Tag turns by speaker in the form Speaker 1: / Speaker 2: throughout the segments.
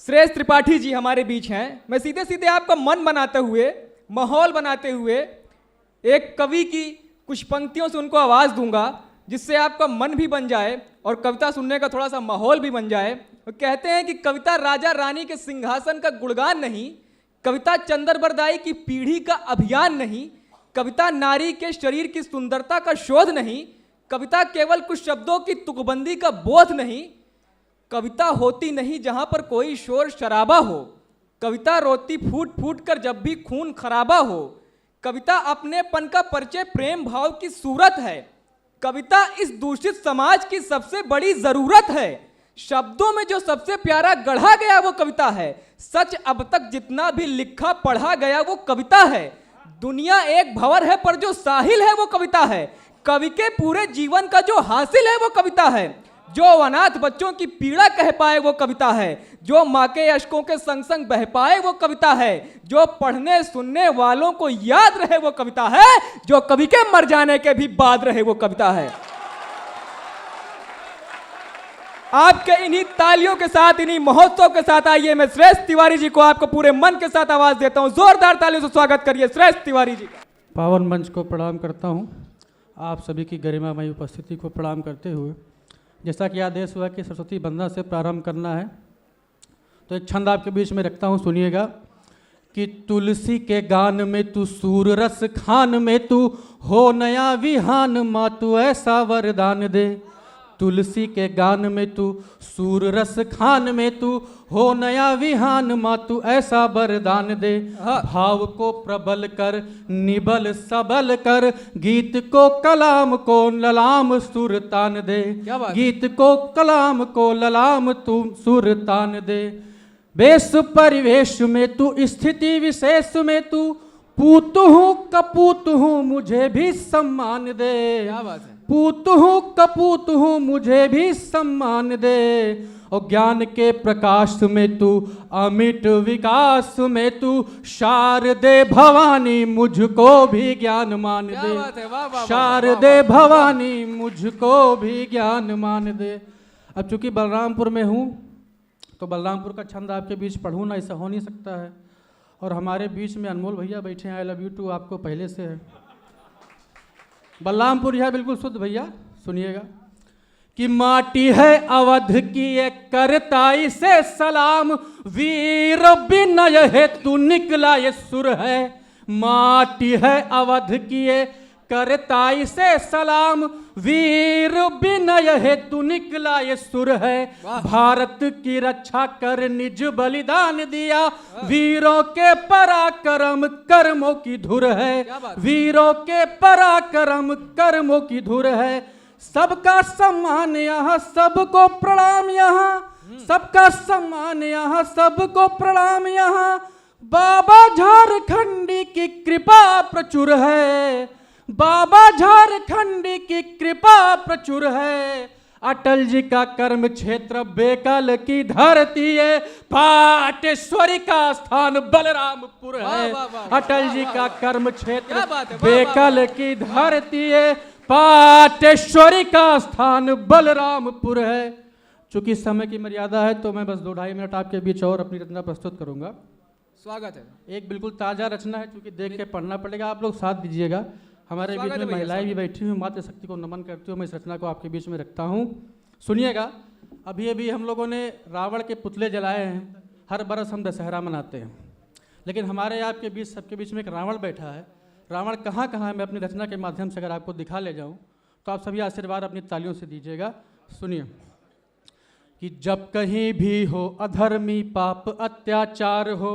Speaker 1: श्रेष्ठ त्रिपाठी जी हमारे बीच हैं। मैं सीधे सीधे आपका मन बनाते हुए, माहौल बनाते हुए एक कवि की कुछ पंक्तियों से उनको आवाज़ दूंगा, जिससे आपका मन भी बन जाए और कविता सुनने का थोड़ा सा माहौल भी बन जाए। वो कहते हैं कि कविता राजा रानी के सिंहासन का गुणगान नहीं, कविता चंद्रबरदाई की पीढ़ी का अभियान नहीं, कविता नारी के शरीर की सुंदरता का शोध नहीं, कविता केवल कुछ शब्दों की तुकबंदी का बोध नहीं, कविता होती नहीं जहां पर कोई शोर शराबा हो, कविता रोती फूट फूट कर जब भी खून खराबा हो, कविता अपनेपन का परिचय प्रेम भाव की सूरत है, कविता इस दूषित समाज की सबसे बड़ी जरूरत है, शब्दों में जो सबसे प्यारा गढ़ा गया वो कविता है, सच अब तक जितना भी लिखा पढ़ा गया वो कविता है, दुनिया एक भंवर है पर जो साहिल है वो कविता है, कवि के पूरे जीवन का जो हासिल है वो कविता है, जो अनाथ बच्चों की पीड़ा कह पाए वो कविता है, जो माँ के अश्कों के संग संग बह पाए वो कविता है, जो पढ़ने सुनने वालों को याद रहे वो कविता है, जो कवि के मर जाने के भी बाद रहे वो कविता है। आपके इन्हीं तालियों के साथ, इन्हीं महोत्सव के साथ आइए मैं श्रेष्ठ तिवारी जी को आपको पूरे मन के साथ आवाज देता हूं। जोरदार तालियों से स्वागत करिए श्रेष्ठ तिवारी जी का।
Speaker 2: पावन मंच को प्रणाम करता हूं, आप सभी की गरिमामयी उपस्थिति को प्रणाम करते हुए, जैसा कि आदेश हुआ कि सरस्वती वंदना से प्रारंभ करना है, तो एक छंद आपके बीच में रखता हूं, सुनिएगा कि तुलसी के गान में तू सूर रस खान में तू हो नया विहान, माँ तू ऐसा वरदान दे। तुलसी के गान में तू सूर रस खान में तू हो नया विहान, माँ तू ऐसा वरदान दे। भाव को प्रबल कर निबल सबल कर, गीत को कलाम को ललाम सुर तान दे। गीत को कलाम को ललाम तू सुर तान दे। वेश परिवेश में तू स्थिति विशेष में तू पूत हूँ कपूत हूँ मुझे भी सम्मान दे।
Speaker 1: क्या बात है।
Speaker 2: पूत हूँ कपूत हूँ मुझे भी सम्मान दे। और ज्ञान के प्रकाश में तू अमिट विकास में तू शारदे भवानी मुझको भी ज्ञान मान दे। शारदे भवानी मुझको भी ज्ञान मान दे। अब चूंकि बलरामपुर में हूँ तो बलरामपुर का छंद आपके बीच पढ़ूँ ना, ऐसा हो नहीं सकता है। और हमारे बीच में अनमोल भैया बैठे हैं, आई लव यू टू आपको पहले से है। बलरामपुर यह बिल्कुल शुद्ध भैया, सुनिएगा कि माटी है अवध की एक करताई से सलाम, वीर विनय है तू निकला ये सुर है। माटी है अवध की एक करताई से सलाम, वीर विनय है तू निकला ये सुर है। भारत की रक्षा कर निज बलिदान दिया, वीरों के पराक्रम कर्मों की धुर है। वीरों के पराक्रम कर्मों की धुर है। सबका सम्मान यहाँ सबको प्रणाम यहाँ, सबका सम्मान यहाँ सबको प्रणाम यहाँ। बाबा झारखंडी की कृपा प्रचुर है, बाबा झारखंडी की कृपा प्रचुर है। अटल जी का कर्म क्षेत्र बेकल की धरती है, पाटेश्वरी का स्थान बलरामपुर है। अटल जी का कर्म क्षेत्र बेकल की धरती है, पाटेश्वरी का स्थान बलरामपुर है। चूंकि समय की मर्यादा है तो मैं बस 2-2.5 मिनट आपके बीच और अपनी रचना प्रस्तुत करूंगा।
Speaker 1: स्वागत है।
Speaker 2: एक बिल्कुल ताज़ा रचना है, चूंकि देख के पढ़ना पड़ेगा, आप लोग साथ दीजिएगा। हमारे बीच में महिलाएं भी बैठी हुई, मातृ शक्ति को नमन करती हूँ। मैं इस रचना को आपके बीच में रखता हूँ, सुनिएगा। अभी अभी हम लोगों ने रावण के पुतले जलाए हैं। हर बरस हम दशहरा मनाते हैं, लेकिन हमारे आपके बीच सबके बीच में एक रावण बैठा है। रावण कहाँ कहाँ है, मैं अपनी रचना के माध्यम से अगर आपको दिखा ले जाऊँ तो आप सभी आशीर्वाद अपनी तालियों से दीजिएगा। सुनिए कि जब कहीं भी हो अधर्मी पाप अत्याचार हो,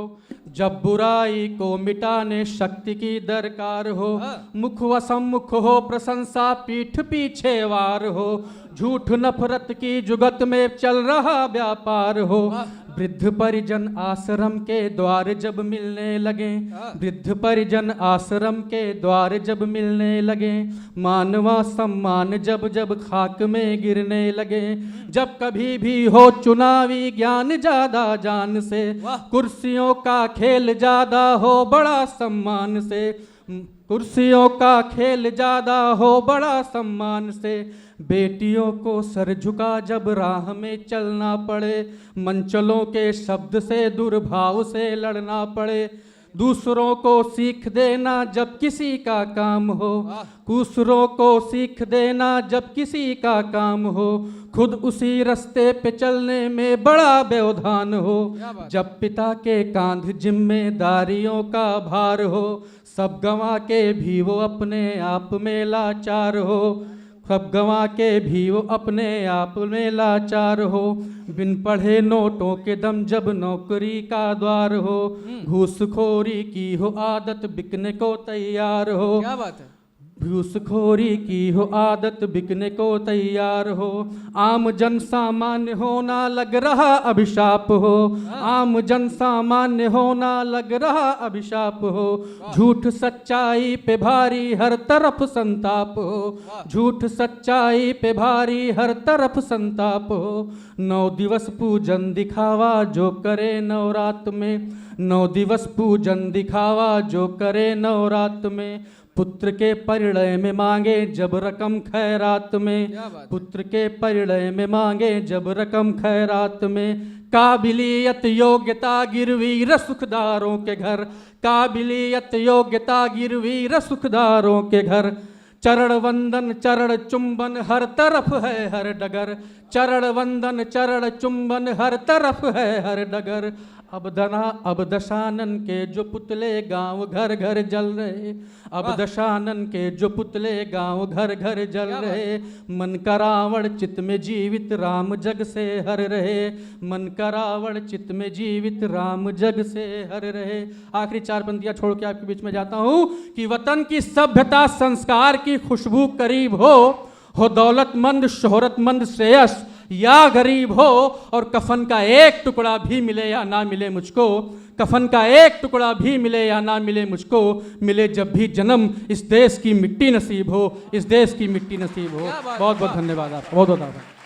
Speaker 2: जब बुराई को मिटाने शक्ति की दरकार हो, मुख व सम्मुख हो प्रशंसा पीठ पीछे वार हो, झूठ नफरत की जुगत में चल रहा व्यापार हो, वृद्ध परिजन आश्रम के द्वार जब मिलने लगे, वृद्ध परिजन आश्रम के द्वार जब मिलने लगे, मानवा सम्मान जब जब खाक में गिरने लगे, जब कभी भी हो चुनावी ज्ञान ज्यादा जान से, कुर्सियों का खेल ज्यादा हो बड़ा सम्मान से, कुर्सियों का खेल ज्यादा हो बड़ा सम्मान से, बेटियों को सर झुका जब राह में चलना पड़े, मंचलों के शब्द से दुर्भाव से लड़ना पड़े, दूसरों को सीख देना जब किसी का काम हो, दूसरों को सीख देना जब किसी का काम हो, खुद उसी रास्ते पे चलने में बड़ा व्यवधान हो, जब पिता के कांध जिम्मेदारियों का भार हो, सब गंवा के भी वो अपने आप में लाचार हो, सब गंवा के भी वो अपने आप में लाचार हो, बिन पढ़े नोटों के दम जब नौकरी का द्वार हो, घूसखोरी की हो आदत बिकने को तैयार हो,
Speaker 1: क्या बात है,
Speaker 2: घूसखोरी की हो आदत बिकने को तैयार हो, आम जन सामान्य होना लग रहा अभिशाप हो, आम जन सामान्य होना लग रहा अभिशाप हो, झूठ सच्चाई पे भारी हर तरफ संताप हो, झूठ सच्चाई पे भारी हर तरफ संताप हो, 9 दिवस पूजन दिखावा जो करे नवरात में, 9 दिवस पूजन दिखावा जो करे नवरात में, पुत्र के परिणय में मांगे जब रकम खैरात में, पुत्र के परिणय में मांगे जब रकम खैरात में, काबिलियत योग्यता गिरवी रसुखदारों के घर, काबिलियत योग्यता गिरवी रसुखदारों के घर, चरण वंदन चरण चुंबन हर तरफ है हर डगर, चरण वंदन चरण चुंबन हर तरफ है हर डगर, अब दशानन के जो पुतले गांव घर घर जल रहे, अब दशानन के जो पुतले गांव घर घर जल रहे, मन का रावण चित्त में जीवित राम जग से हर रहे, मन का रावण चित्त में जीवित राम जग से हर रहे। आखिरी 4 पंक्तियां छोड़ के आपके बीच में जाता हूं कि वतन की सभ्यता संस्कार की खुशबू करीब हो दौलतमंद शोहरतमंद श्रेयस या गरीब हो, और कफन का एक टुकड़ा भी मिले या ना मिले मुझको, कफन का एक टुकड़ा भी मिले या ना मिले मुझको, मिले जब भी जन्म इस देश की मिट्टी नसीब हो, इस देश की मिट्टी नसीब हो। बहुत बहुत धन्यवाद आपका, बहुत बहुत आभार।